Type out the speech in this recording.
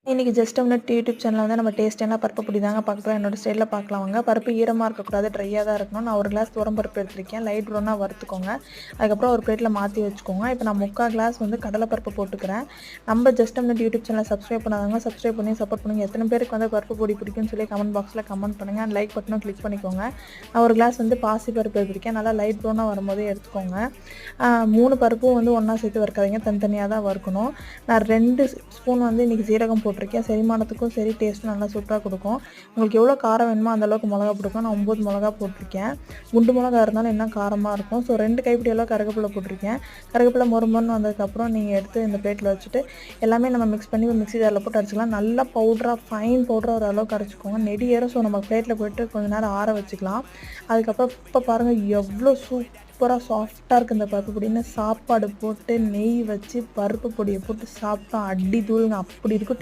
இன்னைக்கு just one YouTube சேனல்ல வந்து நம்ம டேஸ்டியான பருப்பு பொடி தாங்க பார்க்க போறோம். என்னோட ஸ்டைலில் பார்க்கலாம் வாங்க. பருப்பு ஈரமாக இருக்கக்கூடாது, ட்ரையாக தான் இருக்கணும். நான் 1 கிளாஸ் துவரம் பருப்பு எடுத்திருக்கேன். லைட் ப்ரௌனாக வறுத்துக்கோங்க. அதுக்கப்புறம் ஒரு பிளேட்டில் மாற்றி வச்சுக்கோங்க. இப்போ நான் 3/4 கிளாஸ் வந்து கடலைப்பருப்பு போட்டுக்கிறேன். நம்ம ஜஸ்ட் ஒன் யூடியூப் சேனலை சப்ஸ்கிரைப் பண்ணாதவங்க சப்ஸ்கிரைப் பண்ணி சப்போர்ட் பண்ணுங்கள். எத்தனை பேருக்கு வந்து பருப்பு பொடி பிடிக்கும்னு சொல்லி கமெண்ட் பாக்ஸில் கமெண்ட் பண்ணுங்கள். அண்ட் லைக் பட்டனும் கிளிக் பண்ணிக்கோங்க. நான் 1 கிளாஸ் வந்து பாசி பருப்பு எடுத்திருக்கேன். நல்லா லைட் ப்ரௌனாக வரும்போதே எடுத்துக்கோங்க. 3 பருப்பும் வந்து ஒன்றா சேர்த்து வறுக்காதீங்க, தனித்தனியாக தான் வறுக்கணும். நான் 2 ஸ்பூன் வந்து இன்றைக்கி சீரகம் போட்டிருக்கேன். செரிமானத்துக்கும் சரி டேஸ்ட்டும் நல்லா சூப்பராக கொடுக்கும். உங்களுக்கு எவ்வளோ காரம் வேணுமோ அந்தளவுக்கு மிளகா போட்டுக்கோங்க. நான் 9 மிளகா போட்டிருக்கேன். குண்டு மிளகா இருந்தாலும் இன்னும் காரமாக இருக்கும். ஸோ 2 கைப்பிடி அளவு கருவேப்பிலை போட்டிருக்கேன். கருவேப்பிலை மொறுமொறுன்னு வந்ததுக்கப்புறம் நீங்கள் எடுத்து இந்த பிளேட்டில் வச்சுட்டு எல்லாமே நம்ம மிக்ஸ் பண்ணி மிக்ஸி ஜாரில் போட்டு அரைச்சிக்கலாம். நல்லா ஃபைன் பவுடராக ஒரு அளவுக்கு அரைச்சிக்கோங்க. நெடி ஏறும். ஸோ நம்ம பிளேட்டில் போய்ட்டு கொஞ்சம் நேரம் ஆற வச்சுக்கலாம். அதுக்கப்புறம் இப்போ பாருங்கள் எவ்வளோ சூப்பராக சாஃப்டாக இருக்குது இந்த பருப்பு பொடின்னு. சாப்பாடு போட்டு நெய் வச்சு பருப்பு பொடியை போட்டு சாப்பிட்டோம், அடி தூளுங்க, அப்படி இருக்கும்.